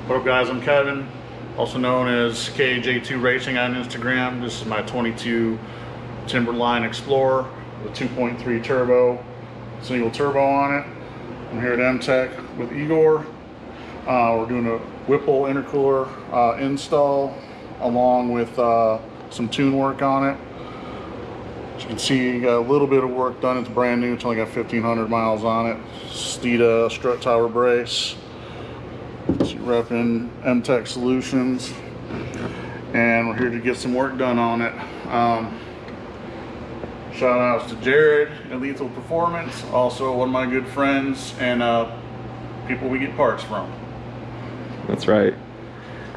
What up guys, I'm Kevin, also known as KJ2 Racing on Instagram. This is my 22 Timberline Explorer with 2.3 turbo, single turbo on it. I'm here at MTech with Igor. We're doing a Whipple intercooler install along with some tune work on it. As you can see, you got a little bit of work done. It's brand new. It's only got 1,500 miles on it. Steeda strut tower brace. So you're repping MTech Solutions, and we're here to get some work done on it. Shout outs to Jared at Lethal Performance, also one of my good friends and people we get parts from. That's right.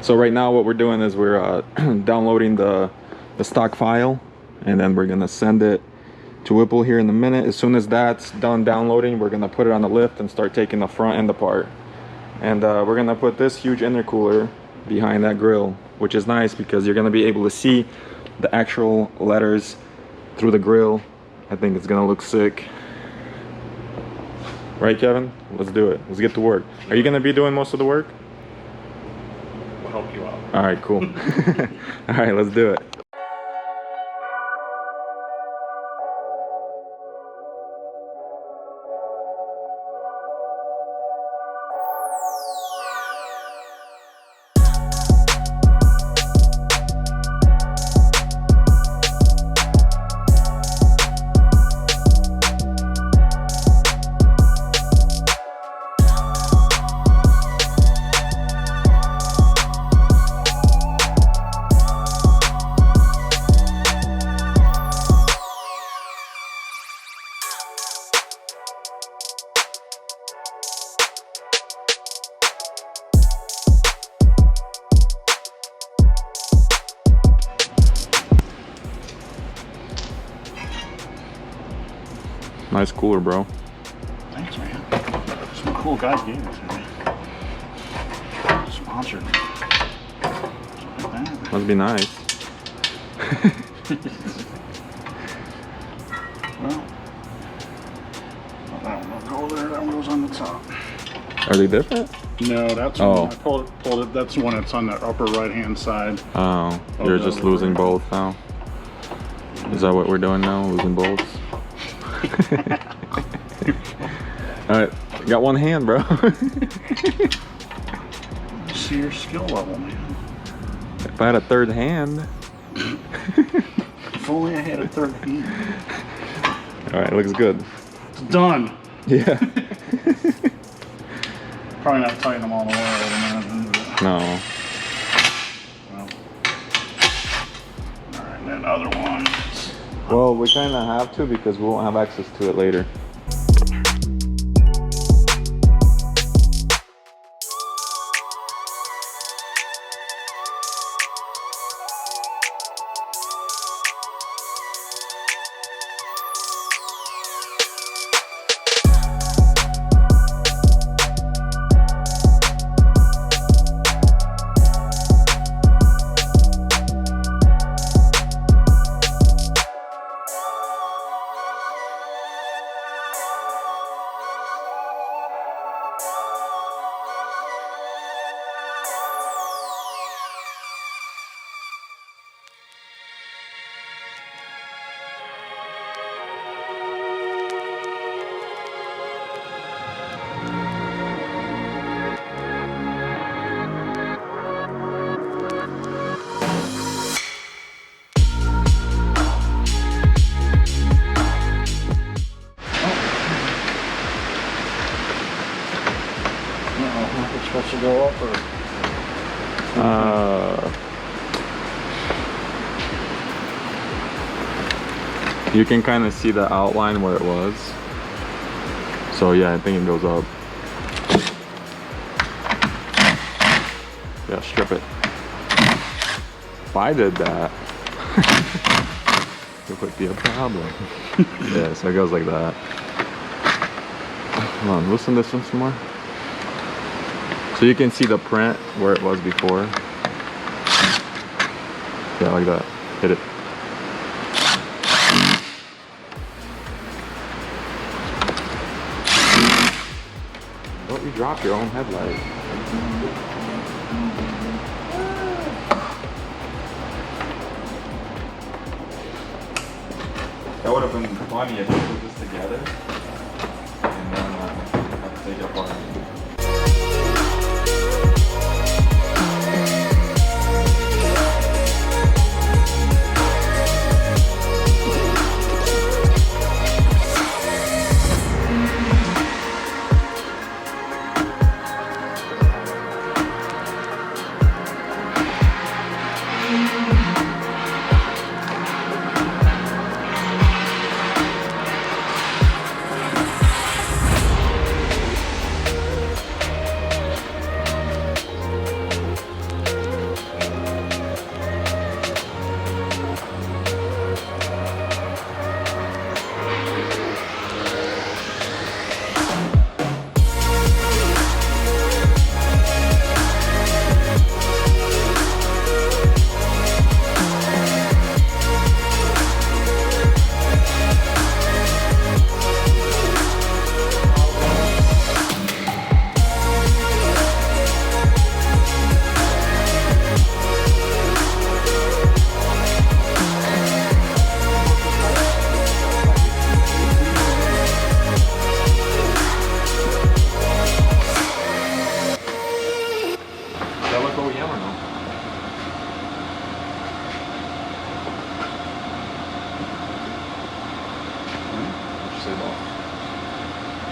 So right now what we're doing is we're downloading the stock file, and then we're gonna send it to Whipple here in a minute. As soon as that's done downloading, we're gonna put it on the lift and start taking the front end apart. And we're gonna put this huge intercooler behind that grill, which is nice because you're gonna be able to see the actual letters through the grill. I think it's gonna look sick. Right, Kevin? Let's do it. Let's get to work. Are you gonna be doing most of the work? We'll help you out. All right, cool. All right, let's do it. Nice cooler, bro. Thanks, man. Some cool guys gave it to me. Sponsored me. Like that. Must be nice. Well, that one will go there. That one goes on the top. Are they different? No, that's Oh. one. I pulled it. That's the one that's on the upper right-hand side. Oh, you're just losing both now. Is that what we're doing now? Losing bolts? Alright, got one hand, bro. See your skill level, man. If I had a third hand. If only I had a third hand. Alright, looks good. It's done. Yeah. Probably not tighten them all the way, I would imagine. But, No. well. Alright, and then other one. Well, we kind of have to because we won't have access to it later. Supposed to go up, or you can kind of see the outline where it was. So yeah, I think it goes up. Yeah, strip it. If I did that, it would be a problem. Yeah, so it goes like that. Come on, loosen this one some more. So you can see the print where it was before. Yeah, like that. Hit it. Oh, you dropped your own headlight. That would have been funny if we put this together and then have to take it apart.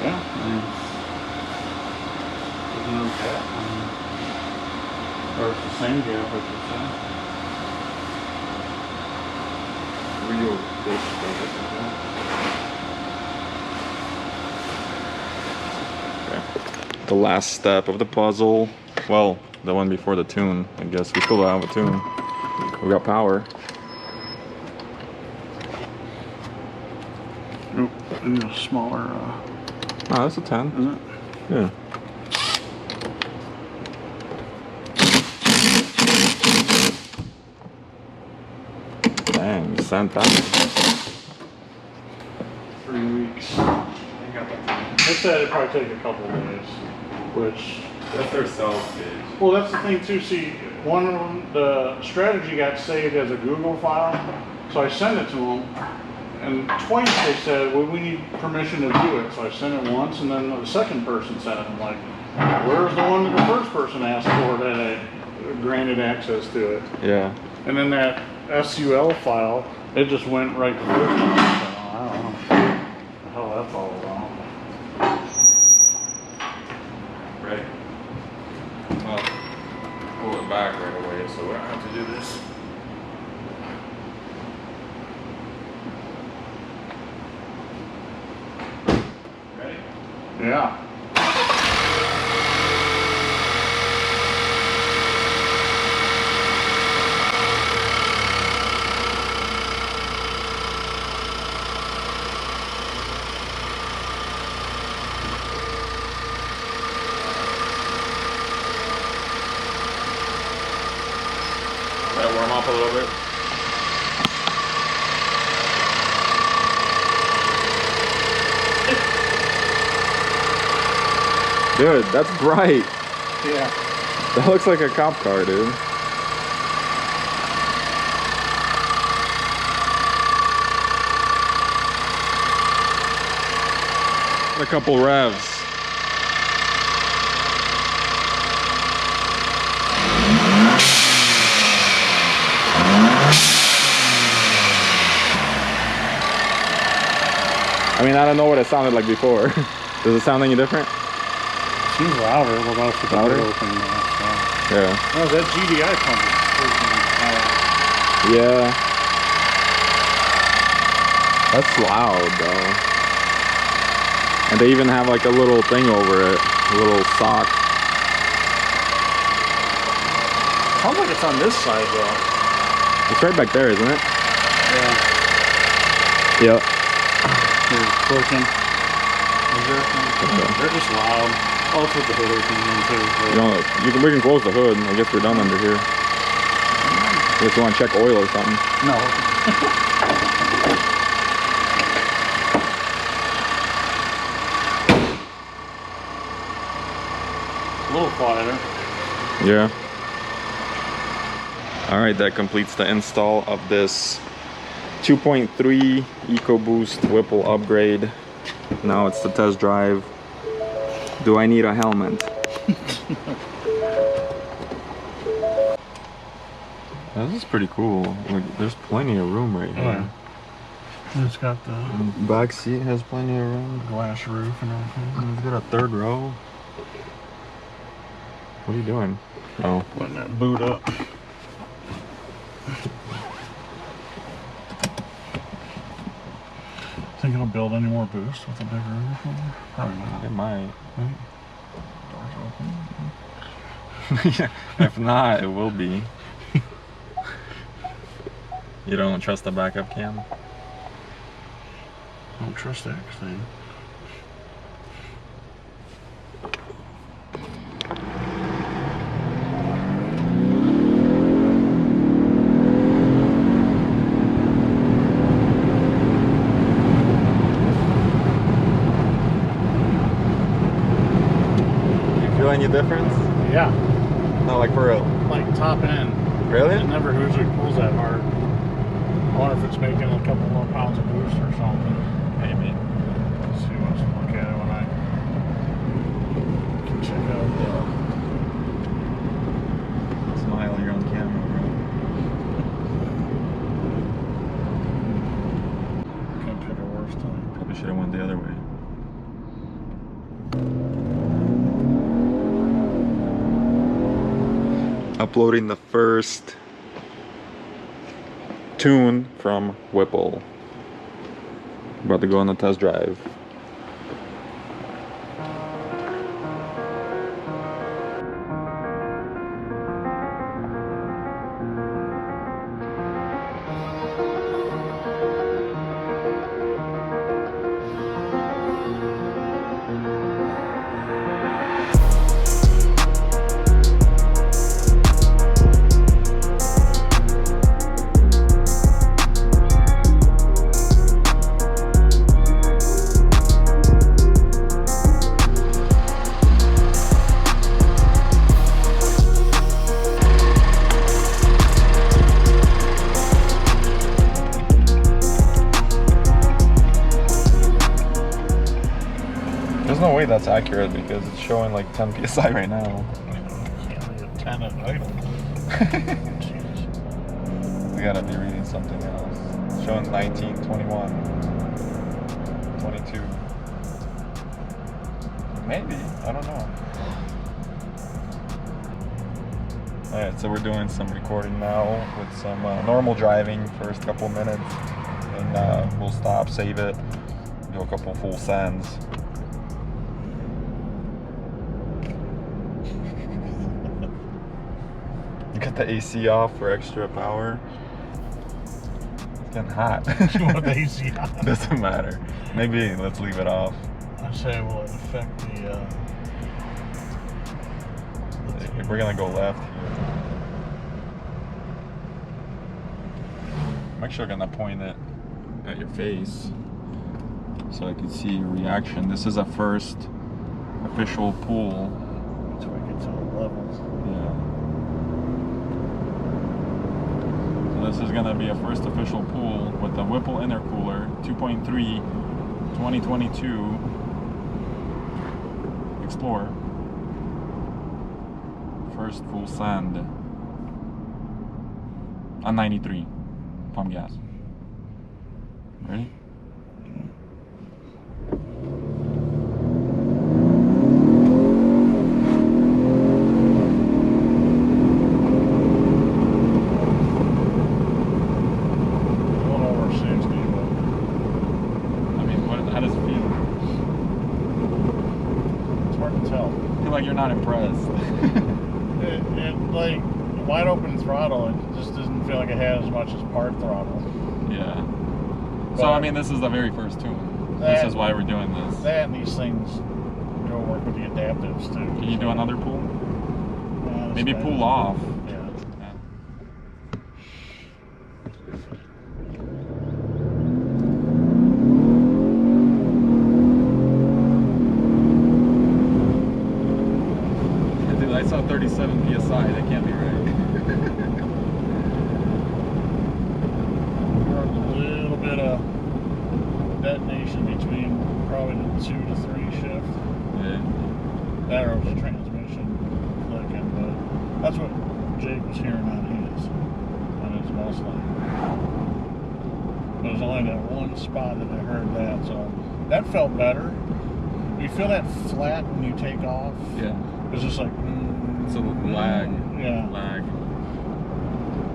Yeah, I mean, there's no gap. Or it's the same gap, I should say. Real okay. The last step of the puzzle. Well, the one before the tune. I guess we still don't have a tune. We got power. Nope, a smaller. Oh, that's a 10. Isn't it? Yeah. Dang, you sent that. 3 weeks. They said it'd probably take a couple of days, which. That's their sales page. Well, that's the thing too. See, one of them, the strategy got saved as a Google file, so I sent it to them, and twice they said, well, we need permission to do it. So I sent it once, and then the second person sent it. I'm like, where's the one that the first person asked for that I granted access to it? Yeah. And then that SUL file, it just went right to the first one. So, I don't know. Hell, that's all wrong. Right. Well, pull it back right away, so we don't have to do this. Ready? Yeah. Let it warm up a little bit. Dude, that's bright. Yeah. That looks like a cop car, dude. A couple revs. I mean, I don't know what it sounded like before. Does it sound any different? Seems louder, but that's the Louder? open now, so. Yeah. Oh, that GDI pump is Yeah. That's loud, though. And they even have like a little thing over it. A little sock. sounds like it's on this side, though. It's right back there, isn't it? Yeah. Yep. They're clicking. They're just loud. Oh, that's what the hood opens in, too. We can close the hood. I guess we're done under here. I guess you want to check oil or something. No. A little quieter. Yeah. All right, that completes the install of this 2.3 EcoBoost Whipple upgrade. Now it's the test drive. Do I need a helmet? This is pretty cool. Like, there's plenty of room right here. It's got the back seat has plenty of room. glass roof and everything. It's got a third row. What are you doing? Oh, Letting that boot up. Think it'll build any more boost with a bigger roof on there? Probably not. it might. Right? Doors open. Yeah, if not, it will be. You don't trust the backup cam? I don't trust that thing. Feel any difference? Yeah, No, like for real. like top end. Really? It never usually pulls that hard. I wonder if it's making a couple more pounds of boost or something. Maybe. Let's see, let's look at it when I can check out Smile, you're on camera, bro. Can't pick a worse time. bro. Probably should have went the other way. Uploading the first tune from Whipple. About to go on a test drive. There's no way that's accurate because it's showing like 10 psi right now. Can't be a 10 at idle. Jeez. We gotta be reading something else. It's showing 19, 21, 22. Maybe, I don't know. Alright, so we're doing some recording now with some normal driving, first couple minutes. And we'll stop, save it, do a couple full sends. Got the AC off for extra power. It's getting hot. You want the AC on? Doesn't matter. Maybe let's leave it off. I say, will it affect the If we're gonna go left here, I'm actually gonna point it at your face so I can see your reaction. This is a first official pull. until we get to the levels? Yeah. This is going to be a first official pool with the Whipple Intercooler 2.3 2022 Explorer. First full sand on 93 pump gas. Ready? You're not impressed. it like wide open throttle, it just doesn't feel like it has as much as park throttle. Yeah. But so I mean, this is the very first tune. This is why we're doing this. That and these things go work with the adaptives too. Can you do another pull? Yeah, maybe bad. pull off. Yeah. I saw 37 psi. That can't be right. especially between probably the 2 to 3 shift. Yeah. That or the transmission clicking, but that's what Jake was hearing on his Mustang. There's only that one spot that I heard that, so that felt better. You feel that flat when you take off. Yeah. It's just like it's a lag. Yeah. Lag.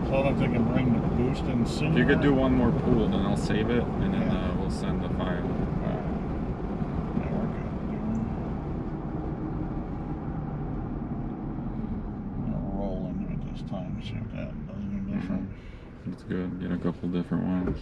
So I don't know if they can bring the boost in soon. If you could do one more pool, then I'll save it, and then we'll send the file. Yeah, we're good. I'll roll into it this time, see if that does any different. That's good. Get a couple different ones.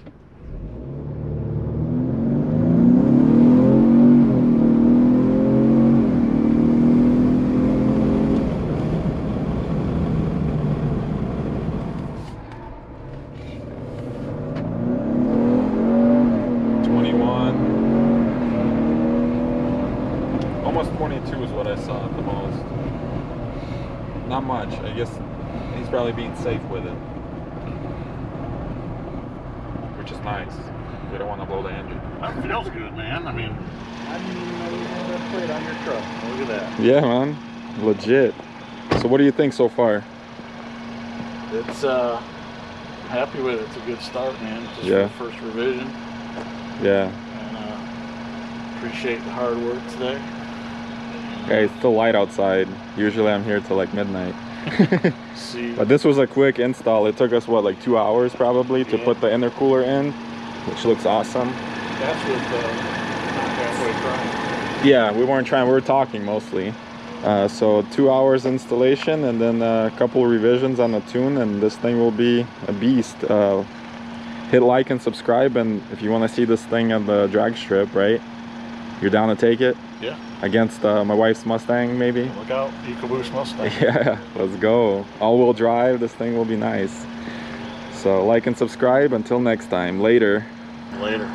Almost 22 is what I saw at the most. Not much. I guess he's probably being safe with it, which is nice. We don't want to blow the engine. That feels good, man. I mean, I didn't even know you had that plate on your truck. Look at that. Yeah, man. Legit. So what do you think so far? It's happy with it. It's a good start, man. Just Yeah. for the first revision. Yeah. And appreciate the hard work today. Okay, it's still light outside. Usually I'm here till like midnight. See. But this was a quick install. It took us what, like 2 hours probably to Yeah. put the intercooler in, which looks awesome. That's with halfway trying. Yeah, we weren't trying, we were talking mostly. So 2 hours installation and then a couple revisions on the tune, and this thing will be a beast. Hit like and subscribe, and if you want to see this thing on the drag strip, right? You're down to take it? Yeah. Against my wife's Mustang, maybe? Look out, EcoBoost Mustang. Yeah, let's go. All-wheel drive, this thing will be nice. So like and subscribe. Until next time, later. Later.